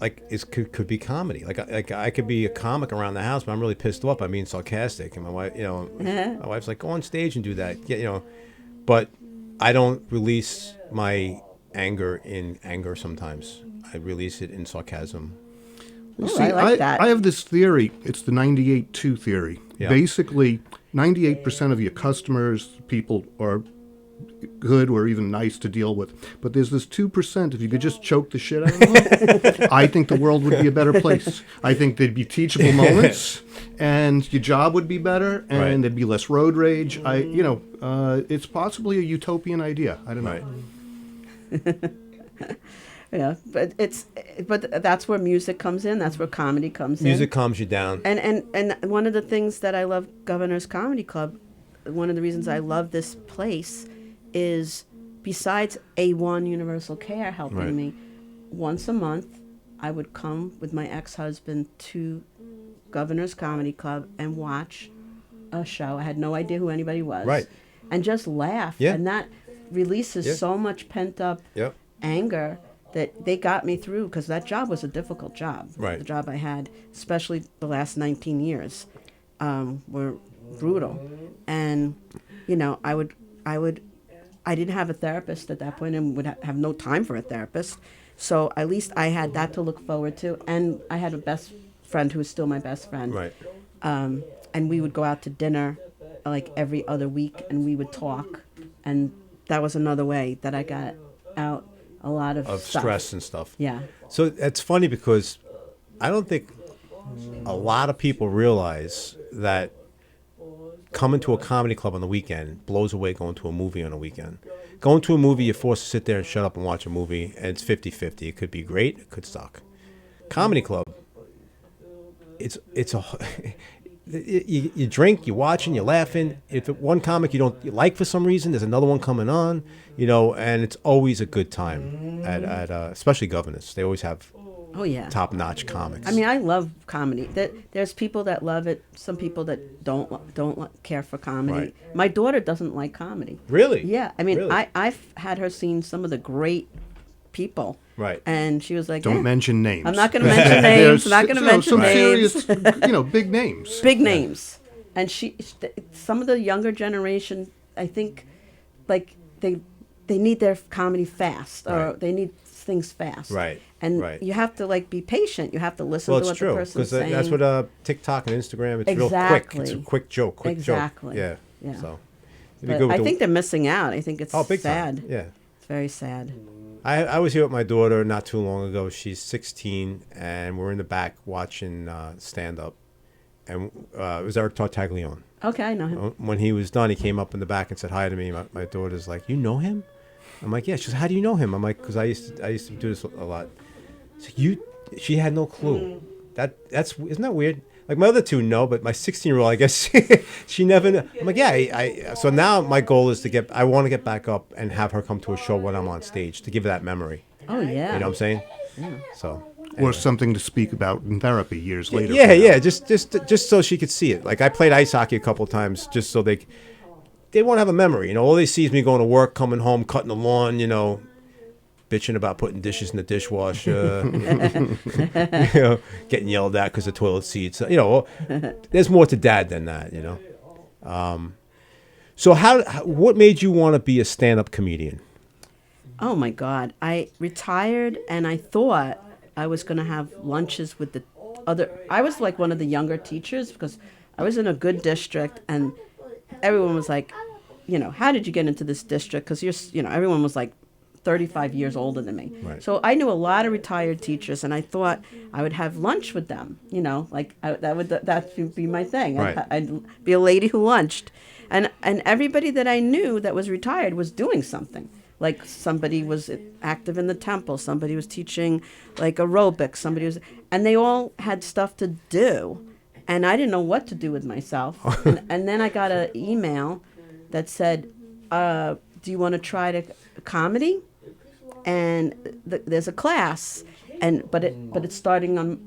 could be comedy. Like I could be a comic around the house, but I'm really pissed off. I'm being sarcastic, and my wife, my wife's like, go on stage and do that. But I don't release my anger in anger. Sometimes I release it in sarcasm. Ooh, I like that. I have this theory. It's the 98-2 theory. Yeah. Basically, 98% of your customers, people are good or even nice to deal with. But there's this 2%, if you could just choke the shit out of them, I think the world would be a better place. I think there'd be teachable moments, and your job would be better, and Right. there'd be less road rage. It's possibly a utopian idea. I don't know. Right. Yeah, but that's where music comes in. That's where comedy comes in. Music calms you down. And one of the things that I love Governor's Comedy Club, one of the reasons I love this place is besides A1 Universal Care helping Right. me, once a month I would come with my ex-husband to Governor's Comedy Club and watch a show. I had no idea who anybody was. Right. And just laugh. Yeah. And that releases Yeah. so much pent-up Yep. anger that they got me through, because that job was a difficult job. Right. The job I had, especially the last 19 years, were brutal. And, I didn't have a therapist at that point and would have no time for a therapist. So at least I had that to look forward to. And I had a best friend who is still my best friend. Right. And we would go out to dinner like every other week and we would talk. And that was another way that I got out a lot of stuff. Stress and stuff. Yeah. So it's funny because I don't think a lot of people realize that coming to a comedy club on the weekend blows away going to a movie on a weekend. Going to a movie, you're forced to sit there and shut up and watch a movie, and it's 50-50. It could be great, it could suck. Comedy club, you drink, you watching, you're laughing. If one comic you like for some reason, there's another one coming on, and it's always a good time at especially Governors. They always have Oh yeah. top-notch comics. I mean, I love comedy. There's people that love it. Some people that don't care for comedy. Right. My daughter doesn't like comedy. Really? Yeah. I mean, Really? I've had her seen some of the great people. Right. And she was like, Don't mention names. I'm not going to mention names. I'm not going to mention some names. serious, big names. Big names. And some of the younger generation, I think, like they need their comedy fast, or Right. they need things fast. Right. And Right. you have to be patient. You have to listen Well, to it's what true the person's because saying. that's what TikTok and Instagram. It's real quick. It's a Exactly. quick joke. Quick Exactly. joke. Yeah. Yeah. So. it'd be But good with I the- think they're missing out. I think it's big sad. time. Yeah. It's very sad. I was here with my daughter not too long ago. She's 16, and we're in the back watching stand-up. And it was Eric Tartaglione. Okay, I know him. When he was done, he came up in the back and said hi to me. My daughter's like, "You know him?" I'm like, "Yeah." She goes, "How do you know him?" I'm like, "Because I used to do this a lot." So she had no clue. Isn't that weird? Like my other two know, but my 16-year-old, I guess she never knew. I'm like, yeah. So now my goal is I want to get back up and have her come to a show when I'm on stage to give her that memory. Oh yeah. You know what I'm saying? So. Or something to speak about in therapy years later. Yeah. Just so she could see it. Like I played ice hockey a couple of times, just so they won't have a memory. All they see is me going to work, coming home, cutting the lawn. Bitching about putting dishes in the dishwasher, getting yelled at because of toilet seats. There's more to dad than that. So what made you want to be a stand-up comedian? Oh my God. I retired and I thought I was going to have lunches with the other. I was like one of the younger teachers because I was in a good district and everyone was like, how did you get into this district? Because everyone was like 35 years older than me. Right. So I knew a lot of retired teachers and I thought I would have lunch with them, that would be my thing. Right. I'd be a lady who lunched. And everybody that I knew that was retired was doing something. Like somebody was active in the temple, somebody was teaching like aerobics, and they all had stuff to do. And I didn't know what to do with myself. and then I got an email that said, do you want to try comedy? And there's a class, but it's starting on.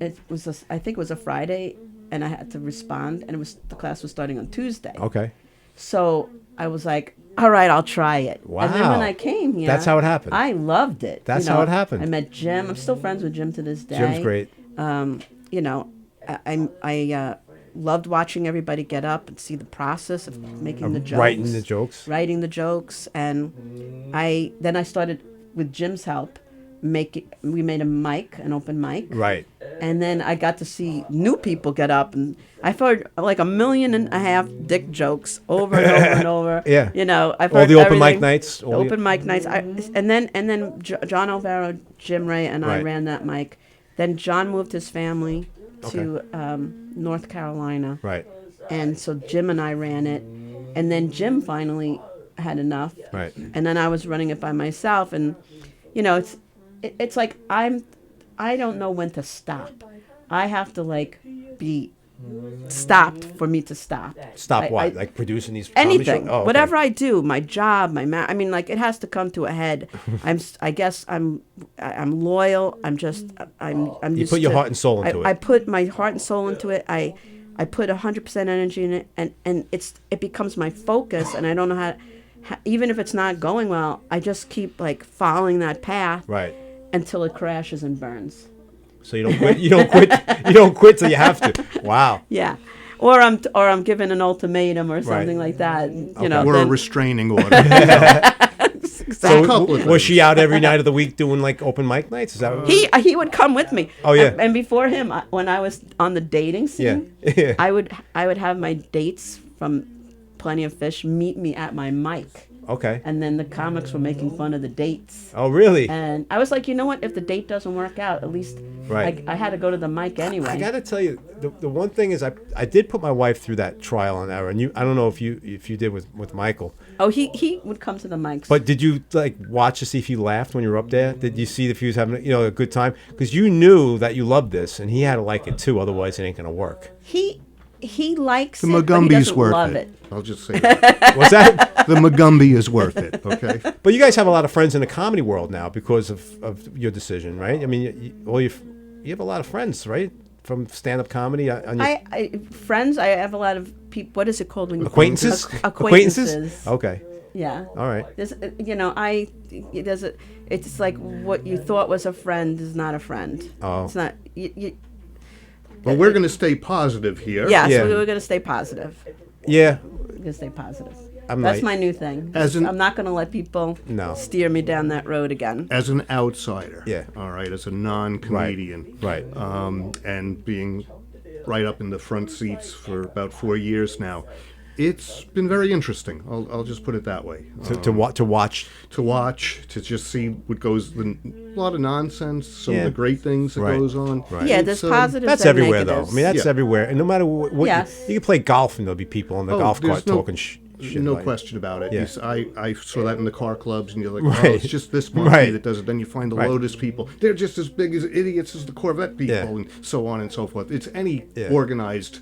I think it was a Friday, and I had to respond, and the class was starting on Tuesday. Okay. So I was like, all right, I'll try it. Wow. And then when I came here, That's how it happened. I loved it. That's how it happened. I met Jim. I'm still friends with Jim to this day. Jim's great. I loved watching everybody get up and see the process of making the jokes. Writing the jokes. And then I started, with Jim's help, we made an open mic. Right. And then I got to see new people get up, and I've heard like 1.5 million dick jokes over and over and over. Yeah. I've All heard the open mic everything. nights. The open mic nights. And then John Alvaro, Jim Ray, and I Right. ran that mic. Then John moved his family to North Carolina. Right. And so Jim and I ran it. And then Jim finally had enough. Right. And then I was running it by myself. And, it's like I don't know when to stop. I have to be stopped for me to stop. Stop what? I Like producing these comedy anything, shows? Oh, okay. whatever I do, my job, it has to come to a head. I guess I'm loyal. I'm You used put your to- heart and soul into it. I put my heart and soul into it. I put 100% energy in it, and it becomes my focus. And I don't know how even if it's not going well, I just keep following that path. Right. Until it crashes and burns. So you don't quit. You don't quit. You don't quit till you have to. Wow. Yeah, or I'm given an ultimatum or something like that. Or a restraining order. Exactly. So was she out every night of the week doing open mic nights? Is that what He would come with me. Oh, yeah. And before him, when I was on the dating scene, Yeah. I would have my dates from Plenty of Fish meet me at my mic. Okay. And then the comics were making fun of the dates. Oh, really? And I was like, you know what? If the date doesn't work out, at least Right. I had to go to the mic anyway. I got to tell you, the one thing is I did put my wife through that trial and error, and I don't know if you did with Michael. Oh, he would come to the mics. But did you watch to see if he laughed when you were up there? Did you see if he was having a good time? Because you knew that you loved this, and he had to like it too. Otherwise, it ain't gonna work. he likes The it, but he Magumbi's doesn't worth love it. it. I'll just say that. What's that? The Magumbi is worth it, okay? But you guys have a lot of friends in the comedy world now because of your decision, right? I mean, you have a lot of friends, right? From stand-up comedy. On your Friends, I have a lot of people. What is it called when you acquaintances? Acquaintances. Okay. Yeah. All right. It's like what you thought was a friend is not a friend. Oh. It's not. Well, we're going to stay positive here. Yeah, Yeah. so we're going to stay positive. Yeah. We're going to stay positive. I'm That's like- my new thing. As I'm not going to let people No. steer me down that road again. As an outsider. Yeah. All right, as a non-comedian. Right. And being right up in the front seats for about 4 years now. It's been very interesting. I'll just put it that way. To watch. To watch, to just see what goes, a lot of nonsense, some Yeah. of the great things that Right. goes on. Right. Yeah, there's It's, positives That's and everywhere, negatives. though. I mean, that's Yeah. everywhere. And no matter what, Yes. you can play golf and there'll be people on the golf there's cart talking shit. No about you. question about it. Yeah. I saw that in the car clubs, and you're like, Right. oh, it's just this monkey Right. that does it. Then you find the Right. Lotus people. They're just as big as idiots as the Corvette people, Yeah. and so on and so forth. It's any Yeah. organized.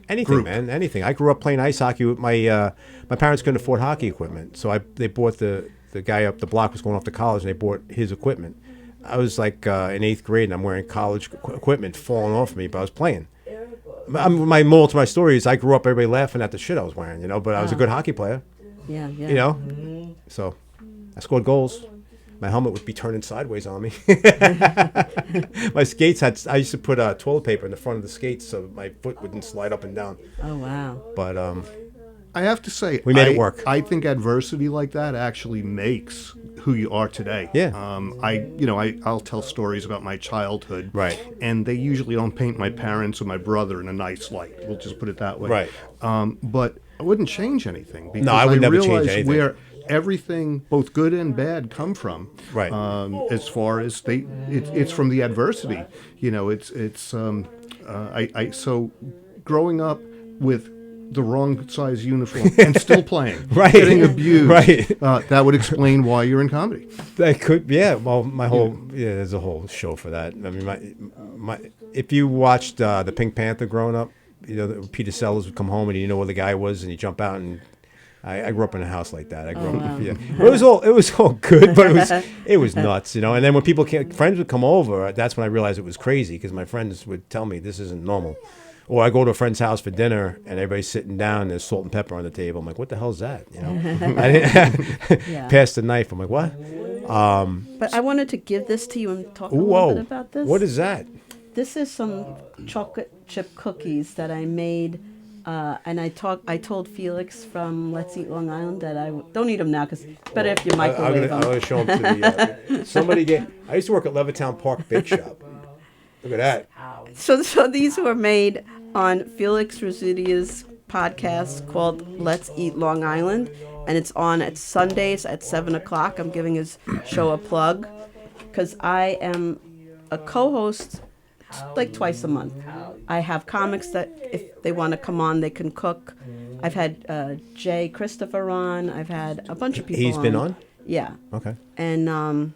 Anything, Group. man. Anything. I grew up playing ice hockey with my parents couldn't afford hockey equipment, so they bought the guy up the block was going off to college, and they bought his equipment. I was like in 8th grade, and I'm wearing college equipment falling off me, but I was playing. My moral to my story is I grew up everybody laughing at the shit I was wearing, but I was a good hockey player, Yeah, yeah. So I scored goals. My helmet would be turning sideways on me. My skates I used to put toilet paper in the front of the skates so my foot wouldn't slide up and down. Oh, wow. But I have to say, We made it work. I think adversity like that actually makes who you are today. Yeah. I'll tell stories about my childhood. Right. And they usually don't paint my parents or my brother in a nice light. We'll just put it that way. Right. But I wouldn't change anything because I would never change realize anything. where everything, both good and bad, come from. Right. As far as it's from the adversity. So growing up with the wrong size uniform and still playing, Right. getting abused, Right. that would explain why you're in comedy. that could, yeah. Well, there's a whole show for that. I mean, my if you watched the Pink Panther growing up, Peter Sellers would come home and you know where the guy was, and you jump out and. I grew up in a house like that. I grew up, yeah. It was all good, but it was nuts, And then when friends would come over, that's when I realized it was crazy because my friends would tell me this isn't normal. Or I go to a friend's house for dinner and everybody's sitting down and there's salt and pepper on the table. I'm like, what the hell is that? I didn't Yeah. pass the knife. I'm like, what? But I wanted to give this to you and talk a Ooh, little whoa! bit about this. What is that? This is some chocolate chip cookies that I made, and I told Felix from Let's Eat Long Island that I don't eat them now because it's better if you microwave I'm them. gonna show them to the somebody. I used to work at Levittown Park Bake Shop. Look at that. So these were made on Felix Rosidia's podcast called Let's Eat Long Island, and it's on at Sundays at 7:00. I'm giving his show a plug because I am a co-host like twice a month. I have comics that if they want to come on, they can cook. I've had Jay Christopher on. I've had a bunch of people He's been on? Yeah. Okay. And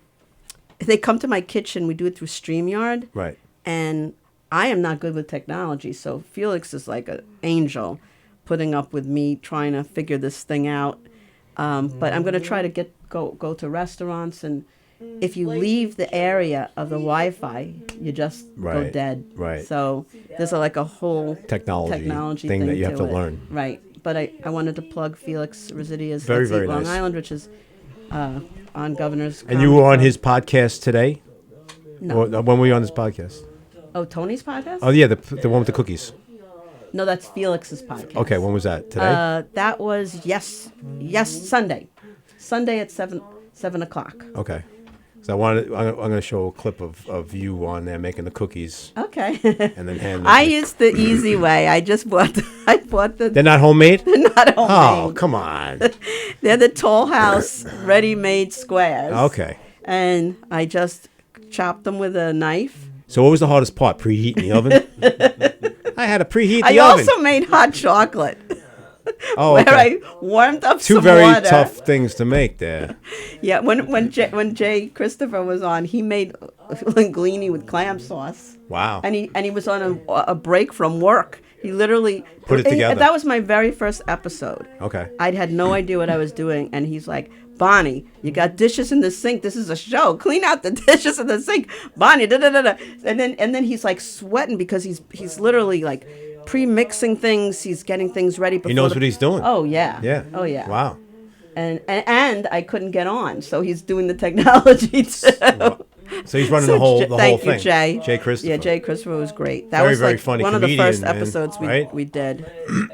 they come to my kitchen. We do it through StreamYard. Right. And I am not good with technology, so Felix is like an angel putting up with me trying to figure this thing out. But I'm going to try to go to restaurants, and if you leave the area of the Wi-Fi, you just go Right, dead. right. So there's like a whole Technology thing that you have to it. learn. Right. But I wanted to plug Felix Rosidia's Very, Let's very Eat Long nice. Island, which is on Governor's. And you were on Comedy his podcast today? No. Or, when were you on his podcast? Club. Oh, Tony's podcast? Oh, yeah, the one with the cookies. No, that's Felix's podcast. Okay, when was that? Today? That was Sunday at 7:00. Okay. So I'm going to show a clip of you on there making the cookies Okay. and then hand them. I used the easy way. I just bought the They're not homemade? not homemade. Oh, come on. They're the Toll House ready-made squares. Okay. And I just chopped them with a knife. So what was the hardest part? Preheating the oven? I had to preheat the I oven. also made hot chocolate. Oh, where okay. I warmed up Two some very water. tough things to make there. Yeah, when Jay Christopher was on, he made linguine with clam sauce. Wow. And he was on a break from work. He literally Put it together. That was my very first episode. Okay. I had no idea what I was doing, and he's like, Bonnie, you got dishes in the sink. This is a show. Clean out the dishes in the sink, Bonnie. Da da da da. And then he's like sweating because he's literally like pre-mixing things. He's getting things ready. Before He knows what he's doing. Oh yeah. Yeah. Oh yeah. Wow. And I couldn't get on, so he's doing the technology too. So he's running So the whole thank thing. you, Jay. Jay Christopher. Yeah, Jay Christopher was great. That Very, was very like funny one of the first comedian, man, episodes right? we did.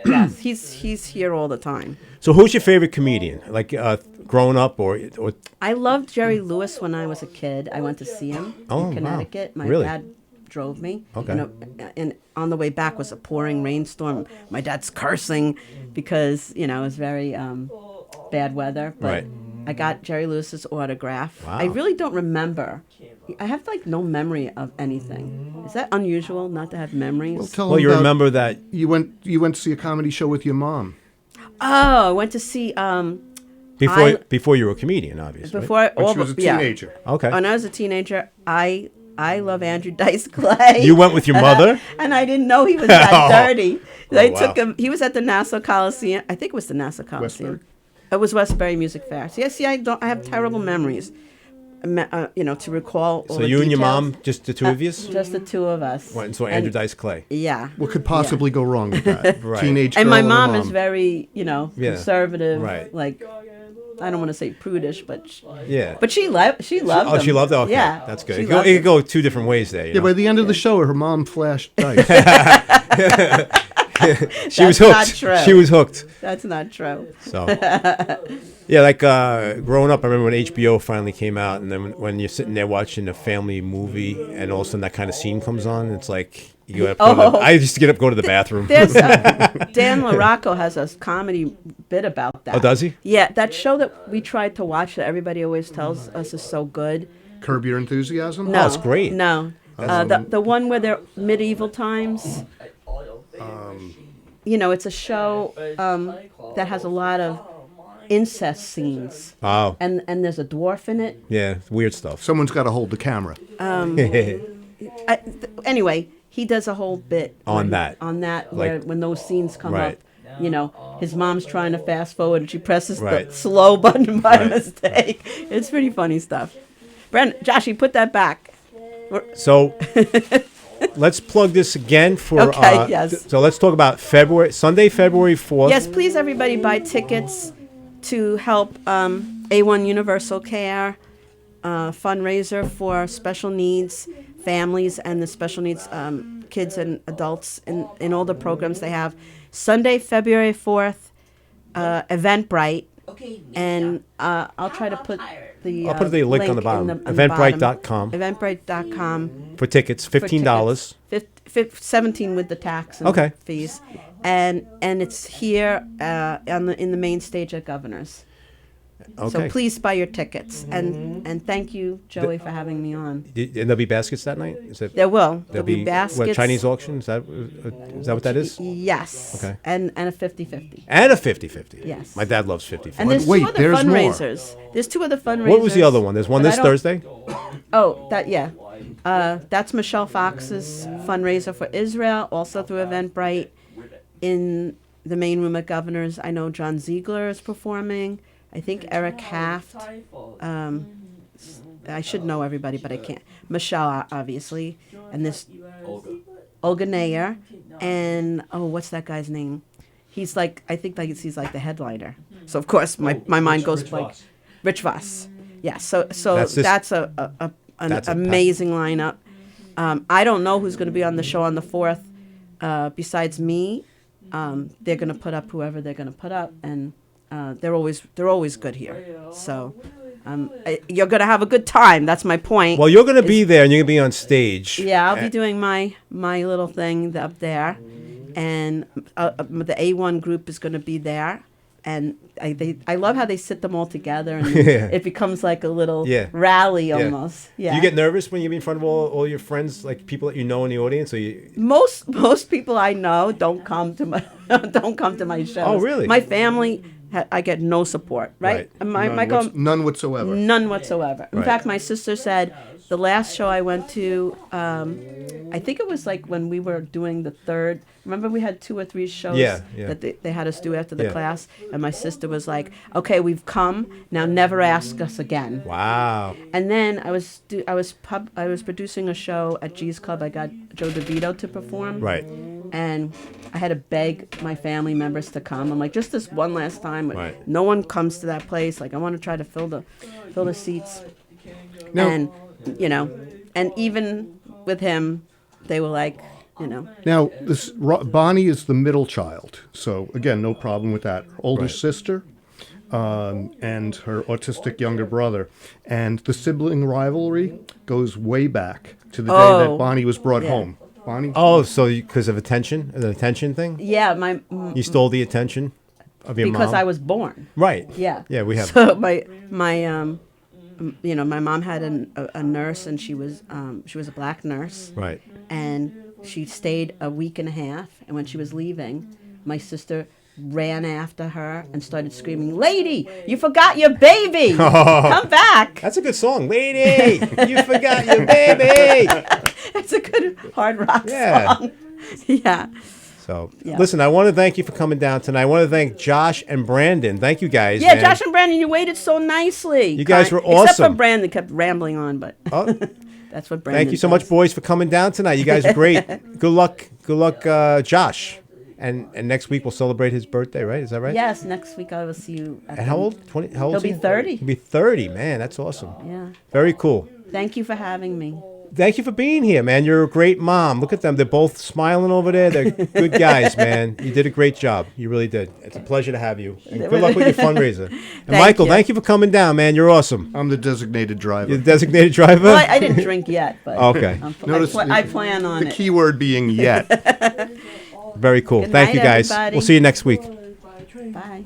Yes, he's here all the time. So who's your favorite comedian? Like growing up or I loved Jerry Lewis when I was a kid. I went to see him Oh, wow. in Connecticut. My Really? dad drove me. Okay. And on the way back was a pouring rainstorm. My dad's cursing because, it was very bad weather. But Right. I got Jerry Lewis's autograph. Wow. I really don't remember. I have like no memory of anything. Is that unusual not to have memories? Tell well, them you about- remember that You went to see a comedy show with your mom. Oh, I went to see before you were a comedian, obviously. before I, When she was a teenager. Okay. When I was a teenager, I love Andrew Dice Clay. You went with your mother? And I didn't know he was that dirty. They wow. took him. He was at the Nassau Coliseum. I think it was the Nassau Coliseum. Westbury? It was Westbury Music Fair. See, I have terrible memories. To recall all So the you and your details. mom, just the two of you, Just the two of us. went and saw Andrew Dice Clay. Yeah. What could possibly go wrong with that? Right. Teenage And girl my and a mom is very, Yeah. conservative. Right. Like, I don't want to say prudish, but Yeah. she loved. Oh, him. she loved it? Okay. Yeah. That's good. she It could loved it could go two different ways there. You Yeah, know? by the end of the show, her mom flashed dice. She was That's not hooked. true. She was hooked. That's not true. So, yeah, like growing up, I remember when HBO finally came out, and then when you're sitting there watching a family movie, and all of a sudden that kind of scene comes on, it's like you have to go to Oh. I used to get up, go to the bathroom. There's Dan LaRocco has a comedy bit about that. Oh, does he? Yeah, that show that we tried to watch that everybody always tells us is so good. Curb Your Enthusiasm? No, it's great. No, the one where they're medieval times. It's a show that has a lot of incest scenes, Oh, and there's a dwarf in it. yeah, weird stuff. Someone's got to hold the camera. Anyway, he does a whole bit On where that. where Like- when those scenes come Right. up, his mom's trying to fast forward and she presses Right. the slow button by Right. mistake. It's pretty funny stuff. Joshy, put that back. So let's plug this again for. Okay, yes. So let's talk about Sunday, February 4th. Yes, please, everybody, buy tickets to help A1 Universal Care fundraiser for special needs families and the special needs kids and adults in all the programs they have. Sunday, February 4th, Eventbrite. And I'll try to put the I'll put the link on the bottom. Eventbrite.com. Eventbrite.com. For tickets, $15. 17 with the tax and Okay. fees, and it's here in the main stage at Governor's. Okay. So please buy your tickets, and thank you, Joey, for having me on. And there'll be baskets that night? Is it? There will. There'll be baskets. What, Chinese auction? Is that what that is? Yes. Okay. And a 50-50. And a 50-50. Yes. My dad loves 50-50. And there's Wait, two other there's more. fundraisers. There's two other fundraisers. What was the other one? There's one but this I don't- Thursday? Oh, that's Michelle Fox's fundraiser for Israel, also through Eventbrite. In the main room at Governor's, I know John Ziegler is performing. I think Eric Haft. I should know everybody, but I can't. Michelle, obviously, and this Olga Nair, and what's that guy's name? He's like, I think he's like the headliner. So of course my mind goes like Rich Voss. Yeah, so That's that's, just- an that's a amazing lineup. I don't know who's going to be on the show on the 4th besides me. They're going to put up whoever they're going to put up, and they're always good here. So you're going to have a good time. That's my point. Well, you're going to be there, and you're going to be on stage. Yeah, I'll be doing my little thing up there, and the A1 group is going to be there. And I love how they sit them all together, and Yeah. it becomes like a little Yeah. rally Yeah. almost. Yeah. Do you get nervous when you're in front of all your friends, like people that you know in the audience? Or you, Most people I know don't come to my shows. Oh, really? My family, I get no support. Right? Right. My None whatsoever. none whatsoever. In Right. fact, my sister said the last show I went to, I think it was like when we were doing the third. Remember, we had 2 or 3 shows that they had us do after the class, and my sister was like, "Okay, we've come now. Never ask us again." Wow. And then I was producing a show at G's Club. I got Joe DeVito to perform. Right. And I had to beg my family members to come. I'm like, just this one last time. Right. No one comes to that place. Like, I want to try to fill the seats. Now- And and even with him, they were like, Now, Bonnie is the middle child, so again, no problem with that. Older Right. sister, and her autistic younger brother, and the sibling rivalry goes way back to the day that Bonnie was brought home. Bonnie. Oh, so because of attention, the attention thing? yeah, You stole the attention of your because mom? I was born. Right. Yeah. Yeah, we have. So my mom had a nurse, and she was a black nurse. Right. And she stayed a week and a half, and when she was leaving, my sister ran after her and started screaming, "Lady, you forgot your baby! Come back!" That's a good song. Lady, you forgot your baby. It's a good hard rock Yeah. song. Yeah. So, Yeah. listen, I want to thank you for coming down tonight. I want to thank Josh and Brandon. Thank you guys, Yeah, man. Josh and Brandon, you waited so nicely. You guys were Except for awesome. Brandon, kept rambling on, but Oh, that's what Brandon thank you so much, does. boys, for coming down tonight. You guys are great. Good luck. Good luck, Josh. And next week we'll celebrate his birthday, right? Is that right? Yes, next week I will see you. At And how old? 20? How old? He'll be 30. He'll be 30. Man, that's awesome. Yeah. Very cool. Thank you for having me. Thank you for being here, man. You're a great mom. Look at them. They're both smiling over there. They're good guys, man. You did a great job. You really did. It's a pleasure to have you. And good luck with your fundraiser. And Michael, you. thank you for coming down, man. You're awesome. I'm the designated driver. You're the designated driver? Well, I didn't drink yet, but Okay. Notice I plan on the it. key word being yet. Very cool. Good Thank night, you, guys. everybody. We'll see you next week. Bye.